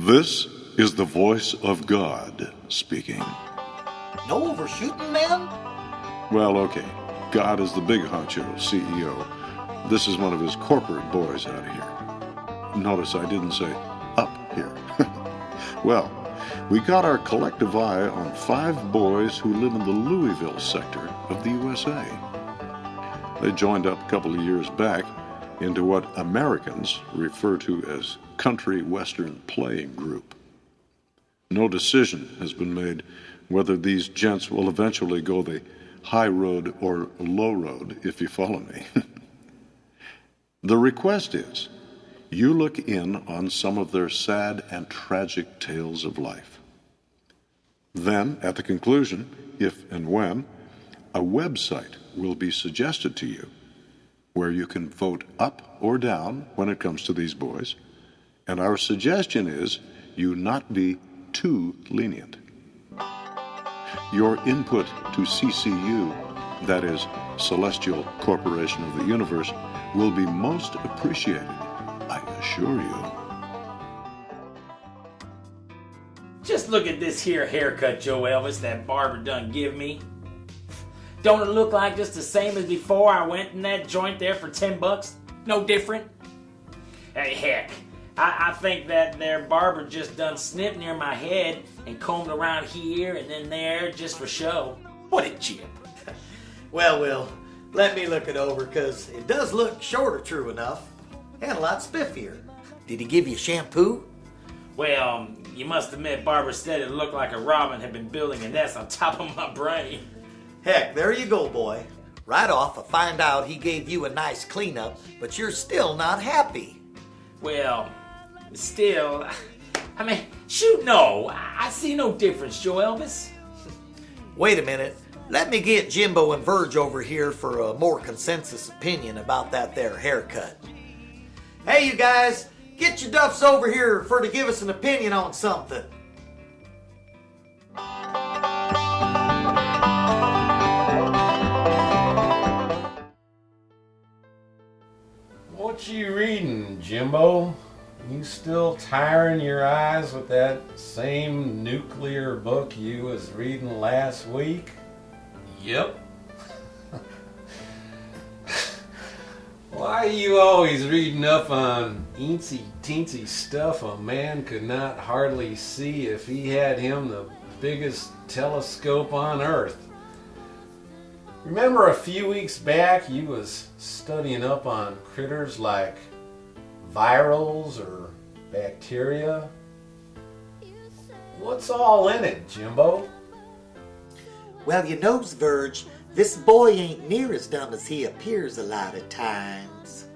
This is the voice of God speaking. No overshooting, man? Well, okay. God is the big honcho, CEO. This is one of his corporate boys out here. Notice I didn't say up here. Well, we got our collective eye on 5 boys who live in the Louisville sector of the USA. They joined up a couple of years back into what Americans refer to as country western playing group. No decision has been made whether these gents will eventually go the high road or low road, if you follow me. The request is, you look in on some of their sad and tragic tales of life. Then, at the conclusion, if and when, a website will be suggested to you where you can vote up or down when it comes to these boys, and our suggestion is you not be too lenient. Your input to CCU, that is, Celestial Corporation of the Universe, will be most appreciated, I assure you. Just look at this here haircut, Joe Elvis, that barber done give me. Don't it look like just the same as before I went in that joint there for $10? No different? Hey, heck, I think that their barber just done snipped near my head and combed around here and then there just for show. What a chip. Well, let me look it over, because it does look shorter, true enough, and a lot spiffier. Did he give you shampoo? Well, you must admit, Barbara said it looked like a robin had been building a nest on top of my brain. Heck, there you go, boy. Right off, I find out he gave you a nice cleanup, but you're still not happy. Well, still, I mean, shoot, no. I see no difference, Joe Elvis. Wait a minute. Let me get Jimbo and Verge over here for a more consensus opinion about that there haircut. Hey, you guys, get your duffs over here for to give us an opinion on something. What you reading, Jimbo? You still tiring your eyes with that same nuclear book you was reading last week? Yep. Why are you always reading up on eensy-teensy stuff a man could not hardly see if he had him the biggest telescope on Earth? Remember a few weeks back you was studying up on critters like virals or bacteria? What's all in it, Jimbo? Well, you know, Verge, this boy ain't near as dumb as he appears a lot of times.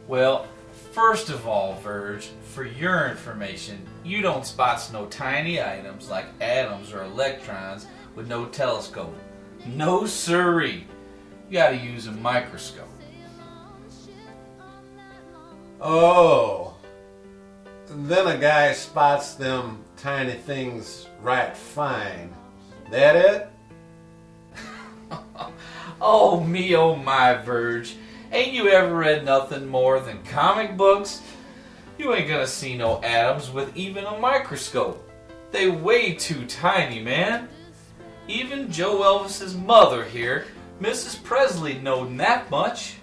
Well, first of all, Verge, for your information, you don't spot no tiny items like atoms or electrons with no telescope. No siree. You gotta use a microscope. Oh, then a guy spots them tiny things right fine. That it? Oh me, oh my, Verge. Ain't you ever read nothing more than comic books? You ain't gonna see no atoms with even a microscope. They way too tiny, man. Even Joe Elvis's mother here, Mrs. Presley, knowed that much.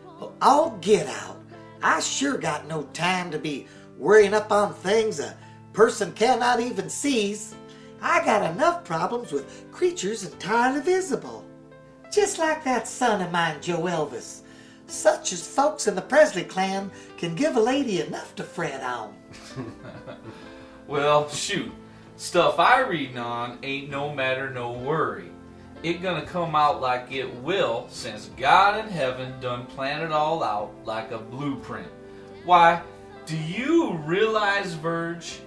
Well, I'll get out. I sure got no time to be worrying up on things a person cannot even seize. I got enough problems with creatures entirely visible. Just like that son of mine, Joe Elvis. Such as folks in the Presley clan can give a lady enough to fret on. Well, shoot. Stuff I readin' on ain't no matter, no worry. It gonna come out like it will, since God in heaven done planned it all out like a blueprint. Why, do you realize, Verge?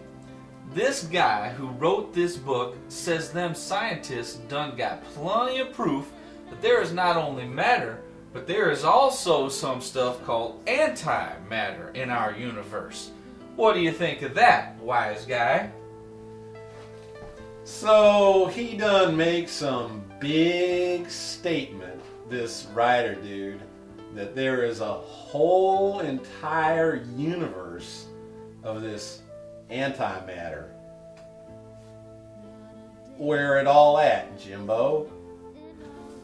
This guy who wrote this book says them scientists done got plenty of proof that there is not only matter, but there is also some stuff called antimatter in our universe. What do you think of that, wise guy? So he done make some big statement, this writer dude, that there is a whole entire universe of this antimatter. Where it all at, Jimbo?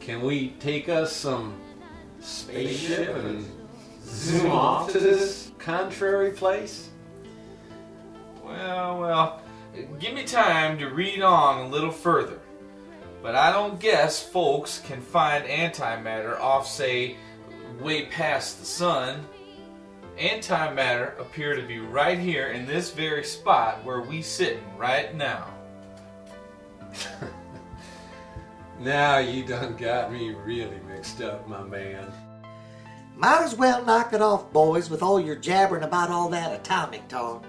Can we take us some spaceship and zoom off to this contrary place? Well, give me time to read on a little further. But I don't guess folks can find antimatter off, say, way past the sun. Antimatter appear to be right here in this very spot where we sitting right now. Now you done got me really mixed up, my man. Might as well knock it off, boys, with all your jabbering about all that atomic talk.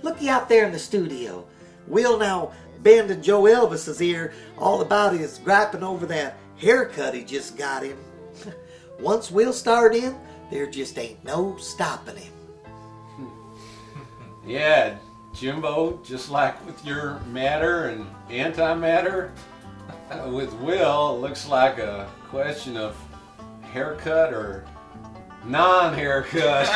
Looky out there in the studio. Will now bending Joe Elvis's ear all about his griping over that haircut he just got him. Once Will start in, there just ain't no stopping him. Yeah, Jimbo, just like with your matter and antimatter, with Will, it looks like a question of haircut or non-haircut.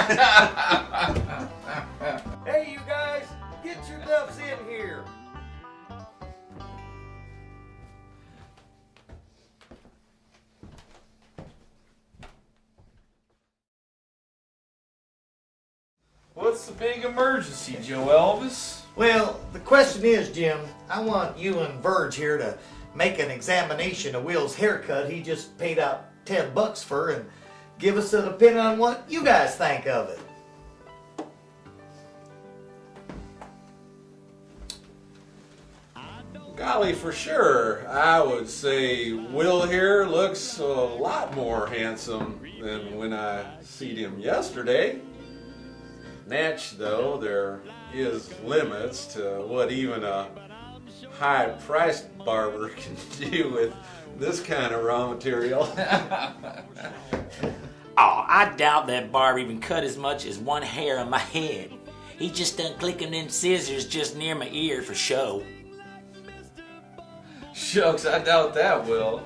Hey, you guys, get your duffs in here. What's the big emergency, Joe Elvis? Well, the question is, Jim, I want you and Verge here to make an examination of Will's haircut he just paid out $10 for and give us an opinion on what you guys think of it. Golly, for sure, I would say Will here looks a lot more handsome than when I seen him yesterday. Natch, though, there is limits to what even a high-priced barber can do with this kind of raw material. Oh, I doubt that barber even cut as much as one hair on my head. He just done clicking them scissors just near my ear for show. Shucks, I doubt that, Will.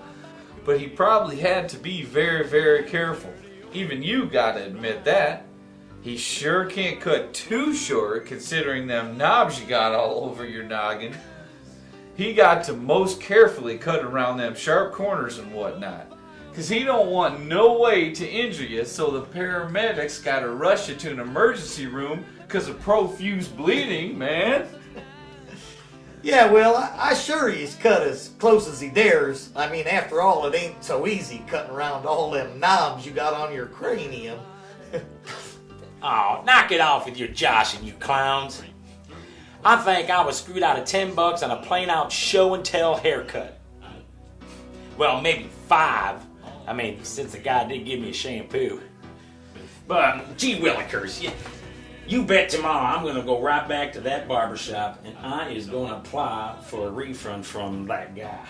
But he probably had to be very, very careful. Even you gotta admit that. He sure can't cut too short considering them knobs you got all over your noggin. He got to most carefully cut around them sharp corners and whatnot. Cause he don't want no way to injure you, so the paramedics gotta rush you to an emergency room cause of profuse bleeding, man. Yeah, well, I sure he's cut as close as he dares. I mean, after all, it ain't so easy cutting around all them knobs you got on your cranium. Oh, knock it off with your joshing, you clowns. I think I was screwed out of $10 on a plain out show and tell haircut. Well, maybe 5. I mean, since the guy did give me a shampoo. But, gee willikers, you bet tomorrow I'm going to go right back to that barbershop and I is going to apply for a refund from that guy.